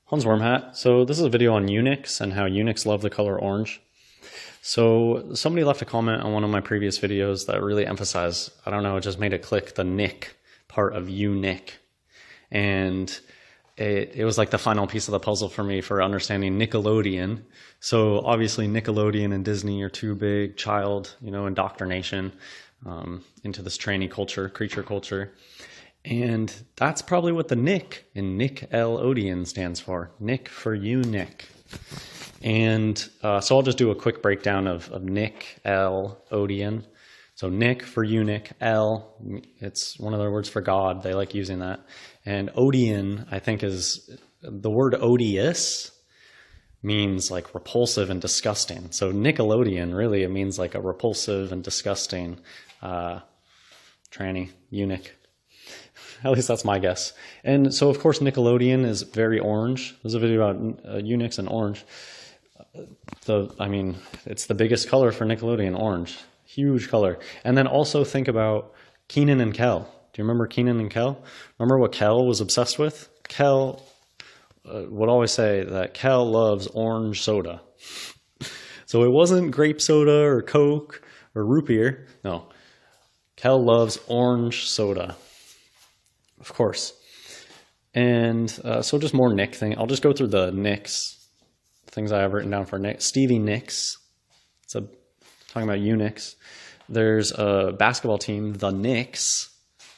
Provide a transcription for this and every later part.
Hans Wormhat. So this is a video on eunuchs and how eunuchs love the color orange. So somebody left a comment on one of my previous videos that really emphasized, I don't know, it just made it click, the Nick part of eunuch. And it was like the final piece of the puzzle for me for understanding Nickelodeon. So obviously Nickelodeon and Disney are two big child, indoctrination into this tranny culture, creature culture. And that's probably what the Nick in Nickelodeon stands for. Nick for eunuch. And so I'll just do a quick breakdown of Nickelodeon. So Nick for eunuch, L, it's one of their words for God. They like using that. And Odeon, I think, is the word odious means like repulsive and disgusting. So Nickelodeon, really, it means like a repulsive and disgusting tranny, eunuch. At least that's my guess. And so, of course, Nickelodeon is very orange. There's a video about eunuchs and orange. It's the biggest color for Nickelodeon, orange. Huge color. And then also think about Kenan and Kel. Do you remember Kenan and Kel? Remember what Kel was obsessed with? Kel would always say that Kel loves orange soda. So it wasn't grape soda or Coke or root beer. No. Kel loves orange soda. Of course. And so just more Nick thing. I'll just go through the Nicks, things I have written down for Nick. Stevie Nicks. Talking about eunuchs. There's a basketball team, the Knicks.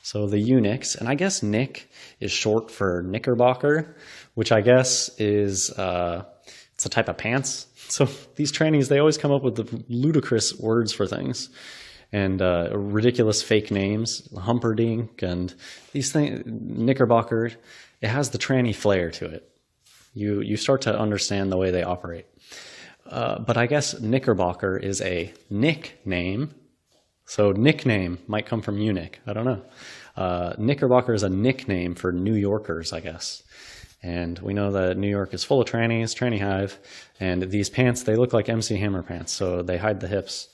So the eunuchs. And I guess Nick is short for knickerbocker, which I guess is it's a type of pants. So these trannies, they always come up with the ludicrous words for things. And ridiculous fake names, Humperdinck, and these things, Knickerbocker, it has the tranny flair to it. You start to understand the way they operate. But I guess Knickerbocker is a nickname. So nickname might come from eunuch. I don't know. Knickerbocker is a nickname for New Yorkers, I guess. And we know that New York is full of trannies, tranny hive. And these pants, they look like MC Hammer pants, so they hide the hips.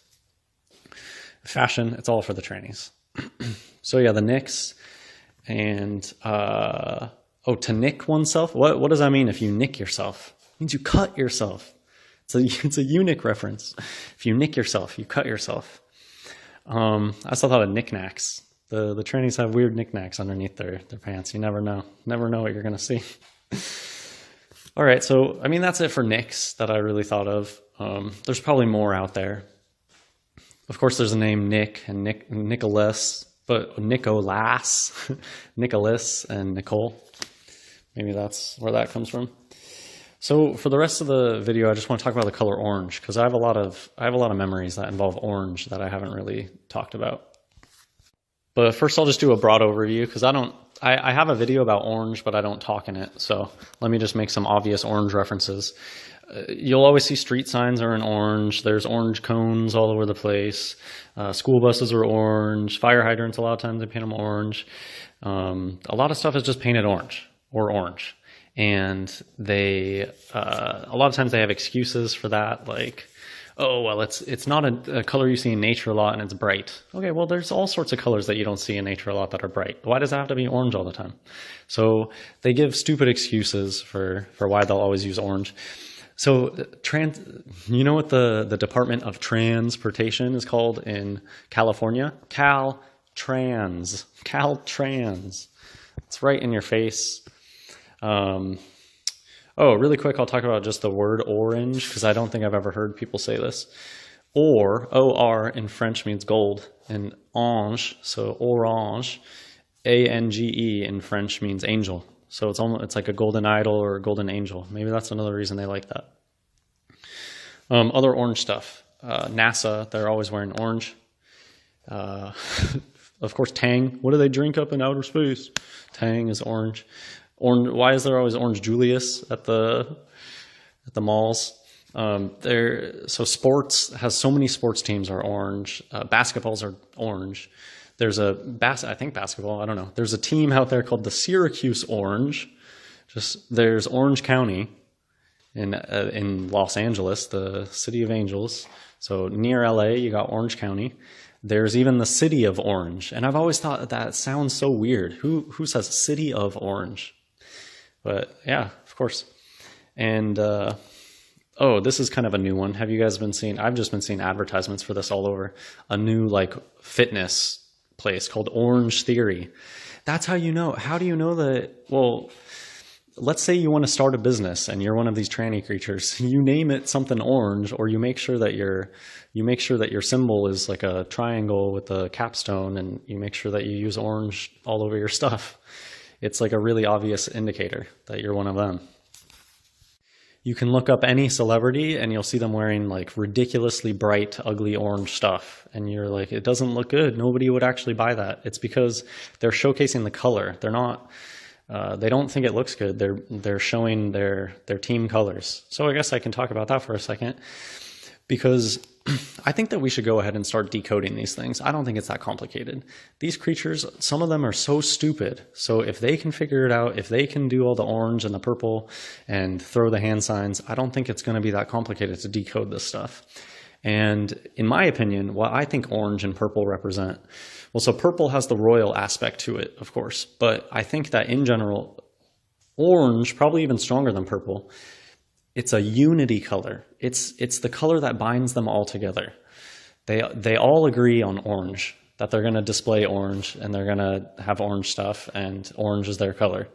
Fashion, it's all for the trannies. So yeah, the Knicks. And to nick oneself. What does that mean if you nick yourself? It means you cut yourself. It's a eunuch reference. If you nick yourself, you cut yourself. I also thought of knickknacks. The trannies have weird knickknacks underneath their pants. You never know. Never know what you're gonna see. All right, so that's it for Nicks that I really thought of. There's probably more out there. Of course, there's the name Nick and Nicholas, but Nicholas, Nicholas and Nicole. Maybe that's where that comes from. So for the rest of the video, I just want to talk about the color orange because I have a lot of memories that involve orange that I haven't really talked about. But first, I'll just do a broad overview because I have a video about orange, but I don't talk in it. So let me just make some obvious orange references. You'll always see street signs are in orange. There's orange cones all over the place. School buses are orange. Fire hydrants, a lot of times they paint them orange. A lot of stuff is just painted orange or orange. And a lot of times they have excuses for that, like, oh, well, it's not a color you see in nature a lot and it's bright. Okay, well, there's all sorts of colors that you don't see in nature a lot that are bright. Why does it have to be orange all the time? So they give stupid excuses for why they'll always use orange. So you know what the Department of Transportation is called in California? Caltrans. It's right in your face. Really quick, I'll talk about just the word orange because I don't think I've ever heard people say this. O-R in French means gold, and ange, so orange, A-N-G-E in French means angel. So it's like a golden idol or a golden angel. Maybe that's another reason they like that. Other orange stuff. NASA, they're always wearing orange. Of course, Tang. What do they drink up in outer space? Tang is orange. Why is there always Orange Julius at the malls? So sports has so many sports teams are orange. Basketballs are orange. There's I think basketball, I don't know. There's a team out there called the Syracuse Orange. There's Orange County in Los Angeles, the city of angels. So near LA, you got Orange County. There's even the city of Orange. And I've always thought that sounds so weird. Who says city of Orange? But yeah, of course. And oh, this is kind of a new one. Have you guys been seeing? I've just been seeing advertisements for this all over. A new like fitness place called Orange Theory. That's how you know. How do you know that? Well, let's say you want to start a business and you're one of these tranny creatures. You name it something orange, or you make sure that your symbol is like a triangle with a capstone, and you make sure that you use orange all over your stuff. It's like a really obvious indicator that you're one of them. You can look up any celebrity and you'll see them wearing like ridiculously bright, ugly orange stuff. And you're like, it doesn't look good. Nobody would actually buy that. It's because they're showcasing the color. They're not, they don't think it looks good. They're showing their team colors. So I guess I can talk about that for a second, because I think that we should go ahead and start decoding these things. I don't think it's that complicated. These creatures, some of them are so stupid. So if they can figure it out, if they can do all the orange and the purple and throw the hand signs, I don't think it's going to be that complicated to decode this stuff. And in my opinion, what I think orange and purple represent, well, so purple has the royal aspect to it, of course, but I think that in general, orange, probably even stronger than purple, it's a unity color. It's the color that binds them all together. They all agree on orange, that they're going to display orange and they're going to have orange stuff, and orange is their color.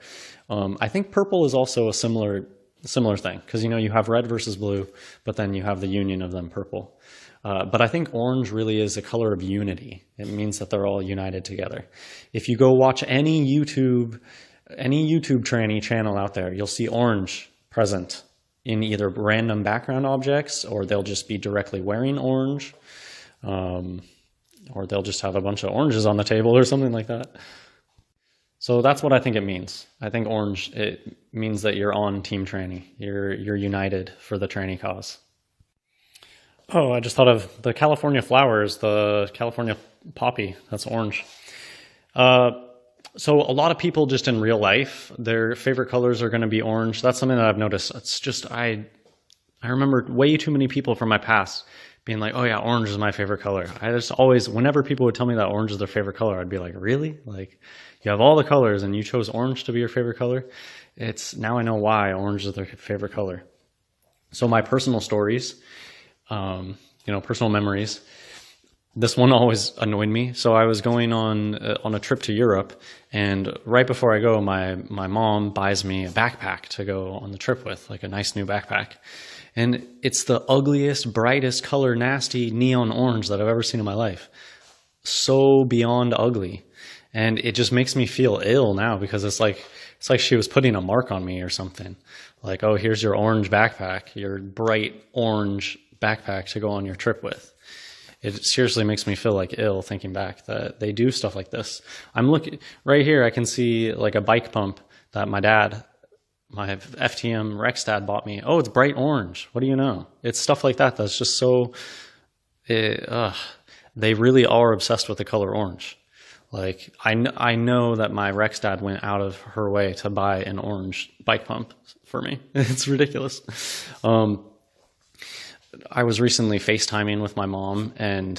I think purple is also a similar thing, because you have red versus blue, but then you have the union of them, purple. But I think orange really is a color of unity. It means that they're all united together. If you go watch any YouTube tranny channel out there, you'll see orange present in either random background objects, or they'll just be directly wearing orange, or they'll just have a bunch of oranges on the table or something like that. So that's what I think it means. I think orange, it means that you're on Team Tranny. You're united for the tranny cause. Oh, I just thought of the California flowers, the California poppy. That's orange. So a lot of people just in real life, their favorite colors are going to be orange. That's something that I've noticed. It's just, I remember way too many people from my past being like, oh yeah, orange is my favorite color. I just always, whenever people would tell me that orange is their favorite color, I'd be like, really? Like, you have all the colors and you chose orange to be your favorite color? Now I know why orange is their favorite color. So my personal stories, personal memories, this one always annoyed me. So I was going on a trip to Europe, and right before I go, my mom buys me a backpack to go on the trip with, like a nice new backpack. And it's the ugliest, brightest color, nasty neon orange that I've ever seen in my life. So beyond ugly. And it just makes me feel ill now, because it's like she was putting a mark on me or something. Like, oh, here's your orange backpack, your bright orange backpack to go on your trip with. It seriously makes me feel like ill thinking back that they do stuff like this. I'm looking right here. I can see like a bike pump that my FTM Rex dad bought me. Oh, it's bright orange. What do you know? It's stuff like that. That's just so, they really are obsessed with the color orange. Like I know that my Rex dad went out of her way to buy an orange bike pump for me. It's ridiculous. I was recently FaceTiming with my mom, and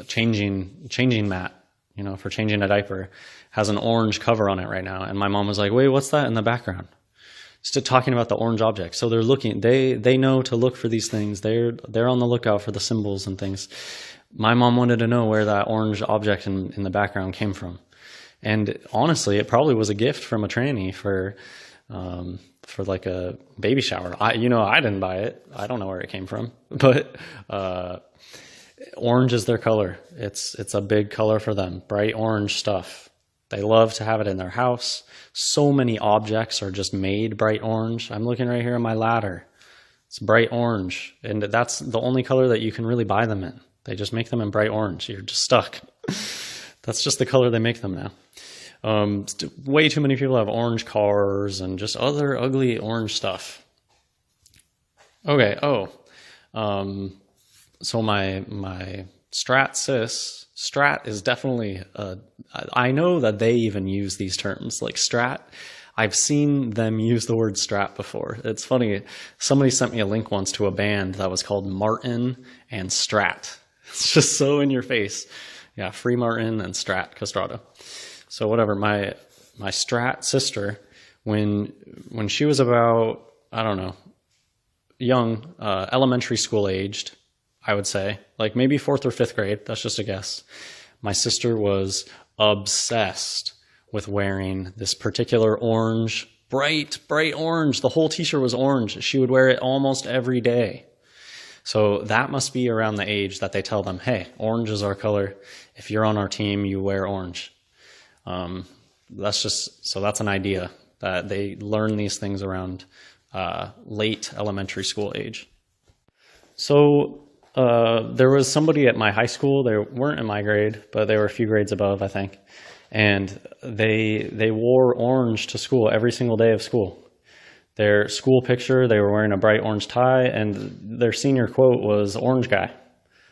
changing mat, for changing a diaper, has an orange cover on it right now. And my mom was like, wait, what's that in the background? Just talking about the orange object. So they're looking, they know to look for these things. They're on the lookout for the symbols and things. My mom wanted to know where that orange object in the background came from. And honestly, it probably was a gift from a tranny for like a baby shower. I didn't buy it. I don't know where it came from, but orange is their color. It's a big color for them. Bright orange stuff. They love to have it in their house. So many objects are just made bright orange. I'm looking right here on my ladder. It's bright orange, and that's the only color that you can really buy them in. They just make them in bright orange. You're just stuck. That's just the color they make them now. Way too many people have orange cars and just other ugly orange stuff. Okay. So my Strat is definitely, I know that they even use these terms like Strat. I've seen them use the word Strat before. It's funny. Somebody sent me a link once to a band that was called Martin and Strat. It's just so in your face. Yeah. Free Martin and Strat Castrato. So whatever, my Strat sister, when she was about I don't know, young, elementary school aged, I would say, like maybe 4th or 5th grade. That's just a guess. My sister was obsessed with wearing this particular orange, bright orange. The whole t-shirt was orange. She would wear it almost every day. So that must be around the age that they tell them, hey, orange is our color. If you're on our team, you wear orange. That's an idea that they learn these things around late elementary school age. So there was somebody at my high school. They weren't in my grade, but they were a few grades above, I think. And they wore orange to school every single day of school. Their school picture, they were wearing a bright orange tie, and their senior quote was orange guy.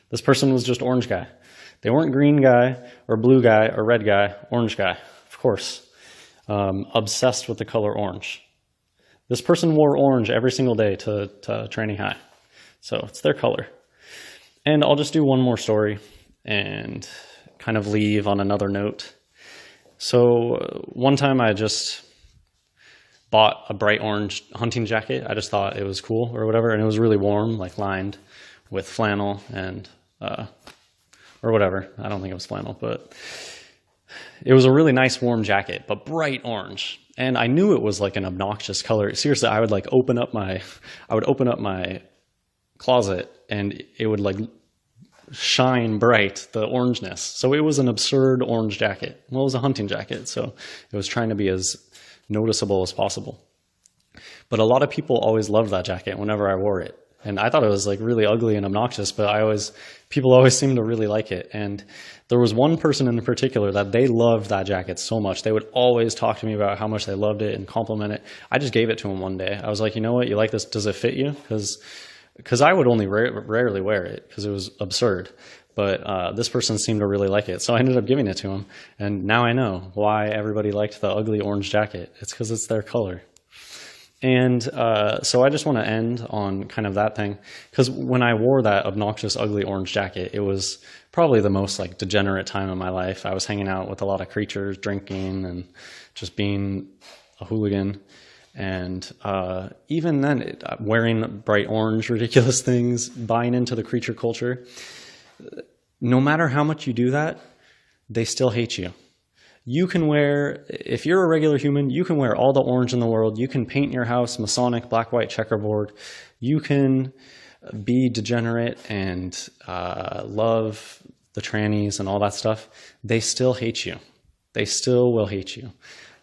This person was just orange guy. They weren't green guy or blue guy or red guy, orange guy, of course. Obsessed with the color orange. This person wore orange every single day to training high. So it's their color. And I'll just do one more story and kind of leave on another note. So one time I just bought a bright orange hunting jacket. I just thought it was cool or whatever, and it was really warm, like lined with flannel and or whatever. I don't think it was flannel, but it was a really nice warm jacket, but bright orange. And I knew it was like an obnoxious color. Seriously, I would open up my closet and it would like shine bright, the orangeness. So it was an absurd orange jacket. Well, it was a hunting jacket, so it was trying to be as noticeable as possible. But a lot of people always loved that jacket whenever I wore it. And I thought it was like really ugly and obnoxious, but people always seemed to really like it. And there was one person in particular that they loved that jacket so much. They would always talk to me about how much they loved it and compliment it. I just gave it to him one day. I was like, you know what, you like this? Does it fit you? Because I would only rarely wear it because it was absurd. But this person seemed to really like it. So I ended up giving it to him. And now I know why everybody liked the ugly orange jacket. It's because it's their color. And so I just want to end on kind of that thing. Because when I wore that obnoxious, ugly orange jacket, it was probably the most like degenerate time of my life. I was hanging out with a lot of creatures, drinking, and just being a hooligan. And even then, wearing bright orange, ridiculous things, buying into the creature culture, no matter how much you do that, they still hate you. You can wear, if you're a regular human, you can wear all the orange in the world. You can paint your house Masonic, black, white, checkerboard. You can be degenerate and love the trannies and all that stuff. They still hate you. They still will hate you.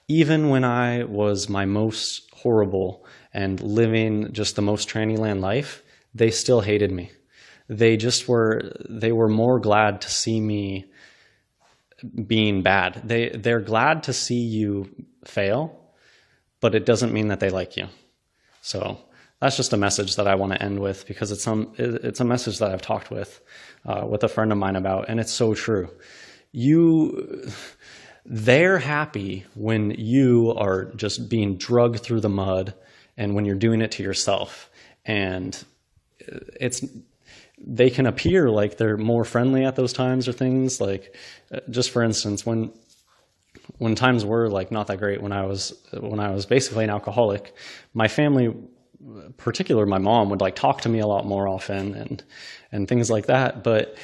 Even when I was my most horrible and living just the most tranny land life, they still hated me. They were more glad to see me being bad. They're glad to see you fail, but it doesn't mean that they like you. So that's just a message that I want to end with, because it's a message that I've talked with a friend of mine about, and it's so true. They're happy when you are just being dragged through the mud and when you're doing it to yourself. And they can appear like they're more friendly at those times or things. Like, just for instance, when times were like not that great, when I was basically an alcoholic, my family, particularly my mom, would like talk to me a lot more often and things like that. But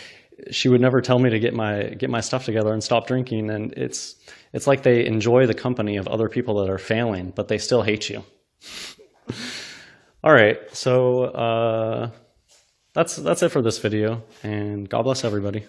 she would never tell me to get my stuff together and stop drinking. And it's like they enjoy the company of other people that are failing, but they still hate you. All right, so that's it for this video, and God bless everybody.